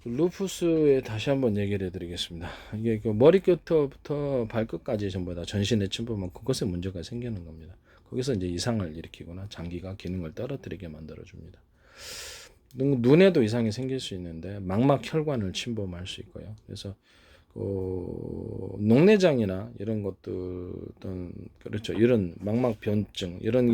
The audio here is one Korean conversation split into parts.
루푸스에 다시 한번 얘기를 해드리겠습니다. 이게 그 머리끝부터 발끝까지 전부 다 전신에 침범하면 그것에 문제가 생기는 겁니다. 거기서 이제 이상을 일으키거나 장기가 기능을 떨어뜨리게 만들어줍니다. 눈에도 이상이 생길 수 있는데 막막 혈관을 침범할 수 있고요. 그래서 녹내장이나 이런 것들 어떤 그렇죠. 이런 막막 변증 이런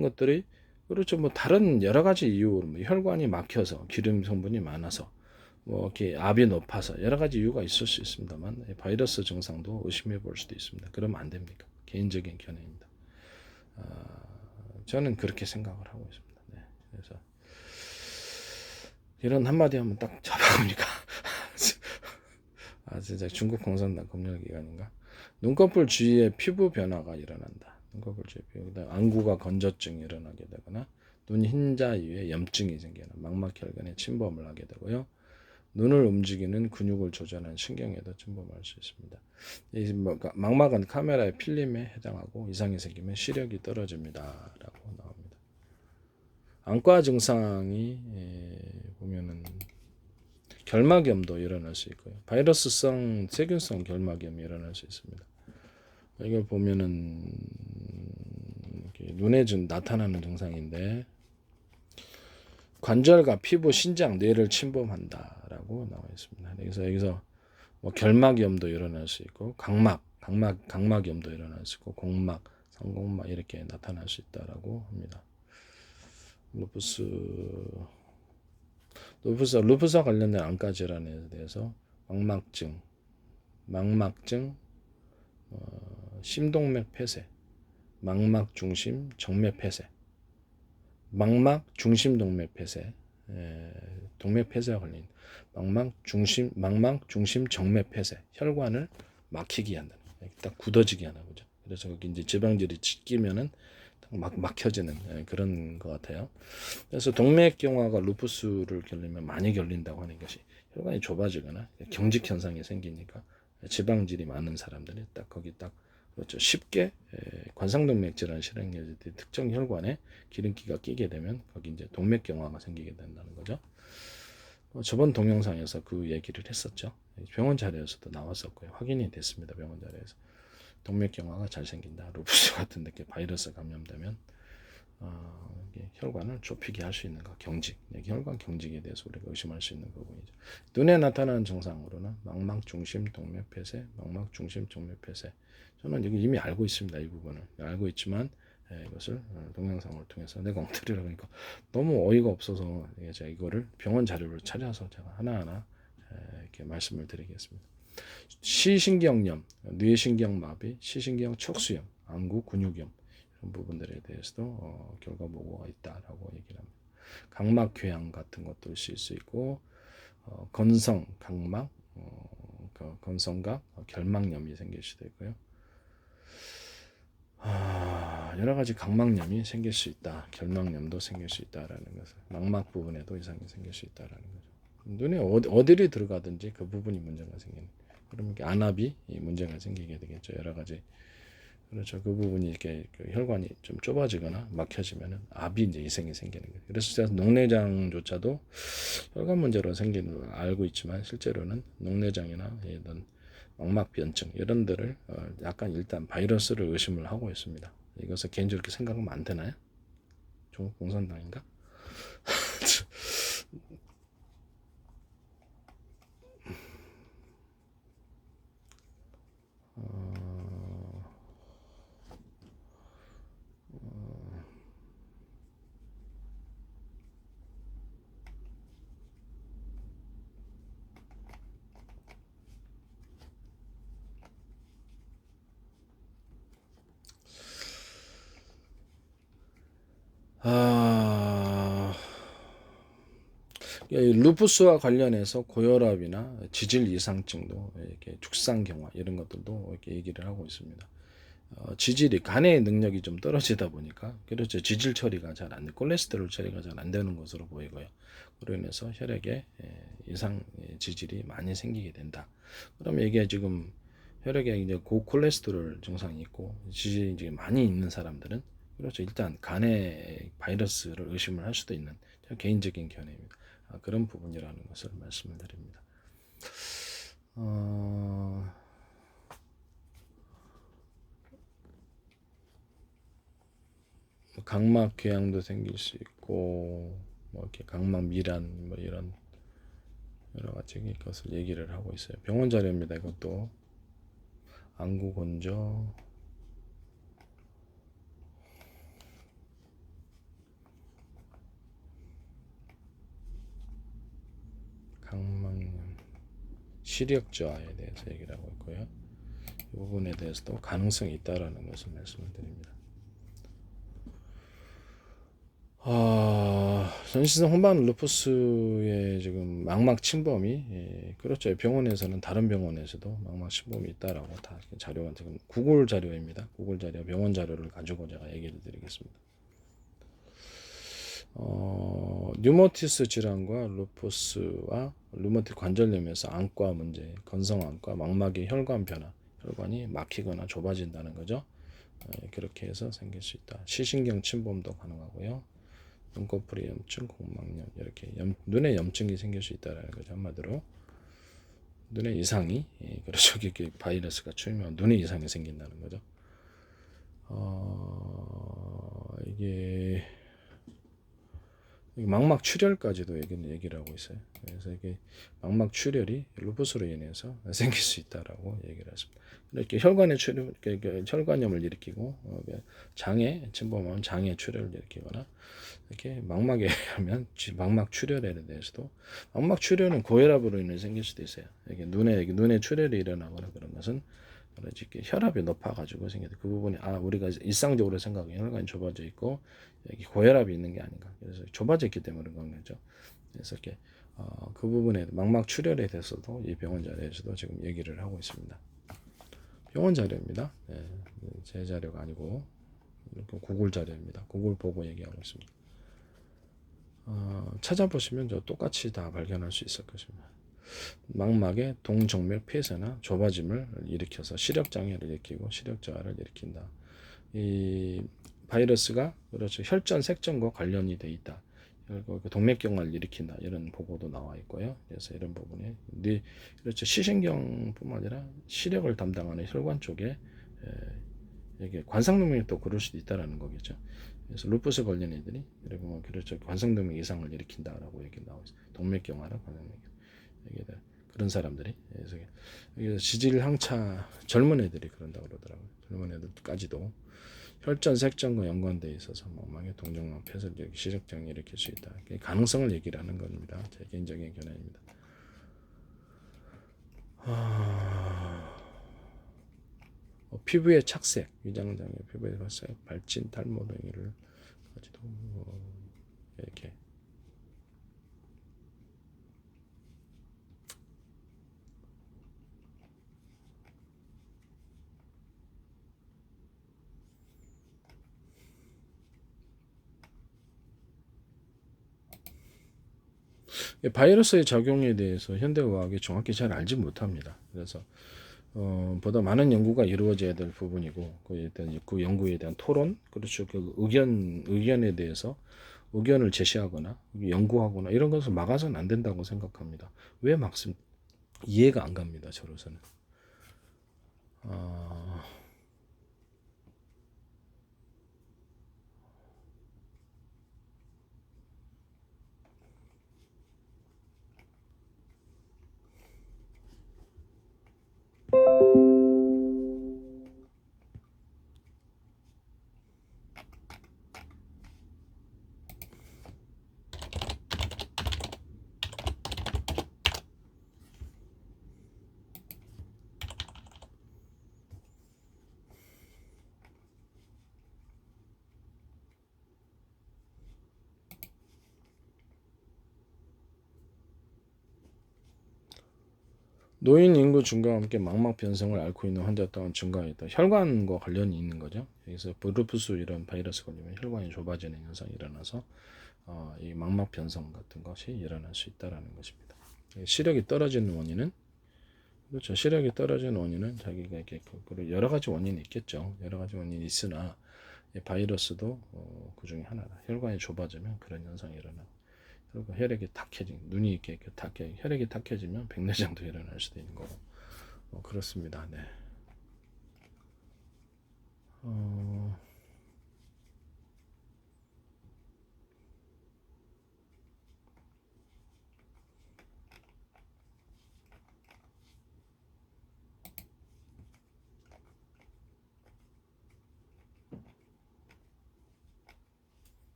것들이 그렇죠. 뭐 다른 여러 가지 이유로 뭐 혈관이 막혀서 기름 성분이 많아서 뭐 이렇게 압이 높아서 여러 가지 이유가 있을 수 있습니다만 바이러스 증상도 의심해 볼 수도 있습니다. 그러면 안 됩니까? 개인적인 견해입니다. 저는 그렇게 생각을 하고 있습니다. 네. 그래서 이런 한마디 하면 딱 잡아옵니까? 진짜 중국 공산당 검열기관인가? 눈꺼풀 주위에 피부 변화가 일어난다. 눈꺼풀 주위에 피부, 안구가 건조증이 일어나게 되거나 눈 흰자 위에 염증이 생기는 망막혈관에 침범을 하게 되고요. 눈을 움직이는 근육을 조절하는 신경에도 침범할 수 있습니다. 망막은 카메라의 필름에 해당하고 이상이 생기면 시력이 떨어집니다. 라고 나옵니다. 안과 증상이 보면은 결막염도 일어날 수 있고요. 바이러스성 세균성 결막염이 일어날 수 있습니다. 이걸 보면은 눈에 나타나는 증상인데 관절과 피부, 신장, 뇌를 침범한다라고 나와 있습니다. 그래서 여기서 뭐 결막염도 일어날 수 있고 각막염도 일어날 수 있고 공막, 상공막 이렇게 나타날 수 있다라고 합니다. 루푸스와 관련된 안과 질환에 대해서 망막증, 심동맥 폐쇄, 망막 중심 정맥 폐쇄, 망막 중심 동맥 폐쇄, 동맥 폐쇄와 관련 망막 중심 정맥 폐쇄, 혈관을 막히게 한다. 딱 굳어지게 하나 보죠. 그래서 거기 이제 지방질이 찢기면은 막 막혀지는 그런 것 같아요. 그래서 동맥경화가 루푸스를 걸리면 많이 걸린다고 하는 것이 혈관이 좁아지거나 경직 현상이 생기니까 지방질이 많은 사람들이 딱 거기 딱 그렇죠. 쉽게 관상동맥 질환 실행해질 때 특정 혈관에 기름기가 끼게 되면 거기 이제 동맥경화가 생기게 된다는 거죠. 저번 동영상에서 그 얘기를 했었죠. 병원 자료에서도 나왔었고요. 확인이 됐습니다. 병원 자료에서. 동맥경화가 잘 생긴다. 루푸스 같은 데 바이러스 감염되면 혈관을 좁히게 할 수 있는 거 경직, 혈관 경직에 대해서 우리가 의심할 수 있는 부분이죠. 눈에 나타나는 증상으로는 망막 중심 동맥 폐쇄, 망막 중심 정맥 폐쇄. 저는 여기 이미 알고 있습니다. 이 부분을 알고 있지만 이것을 동영상을 통해서 내가 엉터리라고 하니까 너무 어이가 없어서 제가 이거를 병원 자료를 찾아서 제가 하나하나 이렇게 말씀을 드리겠습니다. 시신경염, 뇌신경마비, 시신경 척수염, 안구 근육염 이런 부분들에 대해서도 결과 보고가 있다라고 얘기를 합니다. 각막 궤양 같은 것도 있을 수 있고 건성, 각막, 건성각, 결막염이 생길 수도 있고요. 여러 가지 각막염이 생길 수 있다. 결막염도 생길 수 있다라는 것을 망막 부분에도 이상이 생길 수 있다라는 거죠. 눈에 어디를 들어가든지 그 부분이 문제가 생기는. 그러면 안압이 문제가 생기게 되겠죠. 여러 가지. 그렇죠. 그 부분이 이렇게 그 혈관이 좀 좁아지거나 막혀지면은 압이 이제 이상이 생기는 거예요. 그래서 제가 녹내장조차도 혈관 문제로 생기는 걸 알고 있지만 실제로는 녹내장이나 이런 망막변증 이런 데를 약간 일단 바이러스를 의심을 하고 있습니다. 이것을 개인적으로 이렇게 생각하면 안 되나요? 중국 공산당인가? 루푸스와 관련해서 고혈압이나 지질 이상증도 이렇게 죽상경화 이런 것들도 이렇게 얘기를 하고 있습니다. 지질이 간의 능력이 좀 떨어지다 보니까 그렇죠. 지질 처리가 잘 안 돼, 콜레스테롤 처리가 잘 안 되는 것으로 보이고요. 그로 인해서 혈액에 이상 지질이 많이 생기게 된다. 그러면 이게 지금 혈액에 이제 고콜레스테롤 증상이 있고 지질이 이제 많이 있는 사람들은 그렇죠. 일단 간에 바이러스를 의심을 할 수도 있는 개인적인 견해입니다. 그런 부분이라는 것을 말씀을 드립니다. 각막 궤양도 생길 수 있고 뭐 이렇게 각막 미란 뭐 이런 여러 가지 것을 얘기를 하고 있어요. 병원 자료입니다. 이것도 안구 건조, 각막염, 시력 저하에 대해서 얘기를 하고 있고요. 이 부분에 대해서도 가능성이 있다라는 것을 말씀을 드립니다. 전신성 혼방 루푸스의 지금 망막 침범이 그렇죠. 병원에서는 다른 병원에서도 망막 침범이 있다라고 다 자료가 지금 구글 자료입니다. 구글 자료, 병원 자료를 가지고 제가 얘기를 드리겠습니다. 류머티스 질환과 루푸스와 류머틱 관절염에서 안과 문제, 건성 안과, 망막의 혈관 변화, 혈관이 막히거나 좁아진다는 거죠. 그렇게 해서 생길 수 있다. 시신경 침범도 가능하고요. 눈꺼풀의 염증, 공막염 이렇게 눈에 염증이 생길 수 있다라는 거죠. 한마디로 눈에 이상이 그렇죠. 이게 바이러스가 추이면 눈에 이상이 생긴다는 거죠. 이게 망막 출혈까지도 얘기를 하고 있어요. 그래서 이게 망막 출혈이 루푸스로 인해서 생길 수 있다라고 얘기를 했습니다. 이렇게 혈관의 출혈, 혈관염을 일으키고 장에 침범하면 장의 출혈을 일으키거나 이렇게 망막에 하면 망막 출혈에 대해서도 망막 출혈은 고혈압으로 인해 생길 수도 있어요. 이게 눈에 출혈이 일어나거나 그런 것은 이렇게 혈압이 높아가지고 생겨요. 그 부분이 우리가 일상적으로 생각하기에 혈관이 좁아져 있고 여기 고혈압이 있는 게 아닌가. 그래서 좁아져 있기 때문에 그런 거죠. 그래서 이렇게 그 부분에 망막 출혈에 대해서도 이 병원 자료에서도 지금 얘기를 하고 있습니다. 병원 자료입니다. 네, 제 자료가 아니고 구글 자료입니다. 구글 보고 얘기하고 있습니다. 찾아보시면 저 똑같이 다 발견할 수 있을 것입니다. 망막의 동정맥 폐쇄나 좁아짐을 일으켜서 시력 장애를 일으키고 시력 저하를 일으킨다. 이 바이러스가 그렇죠. 혈전 색전과 관련이 돼 있다. 그리고 동맥경화를 일으킨다. 이런 보고도 나와 있고요. 그래서 이런 부분에 그렇죠. 시신경뿐만 아니라 시력을 담당하는 혈관 쪽에 이게 관상동맥이 또 그럴 수도 있다라는 거겠죠. 그래서 루푸스 걸린 애들이 그리고 뭐 그렇죠. 관상동맥 이상을 일으킨다라고 얘기 나오고 있어요. 동맥경화나 관상동맥 이게 그런 사람들이 그래서 지질항차 젊은 애들이 그런다고 그러더라고요. 젊은 애들까지도 혈전 색전과 연관되어 있어서 망막의 동정막 폐쇄적 시력장애 일으킬 수 있다. 가능성을 얘기를 하는 겁니다. 제 개인적인 견해입니다. 피부의 착색, 위장장애, 피부의 착색, 발진, 탈모 등을 가지도 이렇게 바이러스의 작용에 대해서 현대의학이 정확히 잘 알지 못합니다. 그래서 보다 많은 연구가 이루어져야 될 부분이고 그 연구에 대한 토론, 그렇죠. 그 의견에 대해서 의견을 제시하거나 연구하거나 이런 것을 막아서는 안 된다고 생각합니다. 왜 막습니까? 이해가 안 갑니다. 저로서는. 노인 인구 증가와 함께 망막 변성을 앓고 있는 환자 또한 증가했다. 혈관과 관련이 있는 거죠. 그래서 루푸스 이런 바이러스 걸리면 혈관이 좁아지는 현상이 일어나서 이 망막 변성 같은 것이 일어날 수 있다라는 것입니다. 시력이 떨어지는 원인은 그렇죠. 시력이 떨어지는 원인은 자기가 이렇게 여러 가지 원인이 있겠죠. 여러 가지 원인이 있으나 바이러스도 그 중에 하나다. 혈관이 좁아지면 그런 현상이 일어나. 그리고 혈액이 탁해진 눈이 이렇게 탁해 혈액이 탁해지면 백내장도 일어날 수도 있는 거고 그렇습니다. 네.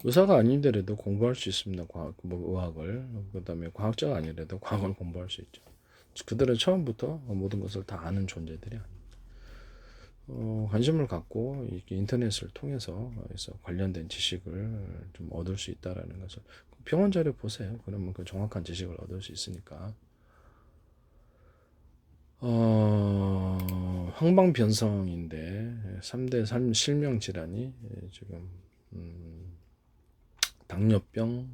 의사가 아니더라도 공부할 수 있습니다. 과학, 의학을. 그다음에 과학자가 아니라도 과학을 공부할 수 있죠. 그들은 처음부터 모든 것을 다 아는 존재들이 아닙니다. 관심을 갖고 이렇게 인터넷을 통해서 관련된 지식을 좀 얻을 수 있다라는 것을 병원 자료 보세요. 그러면 그 정확한 지식을 얻을 수 있으니까. 황방변성인데 3대 실명 질환이 지금 당뇨병,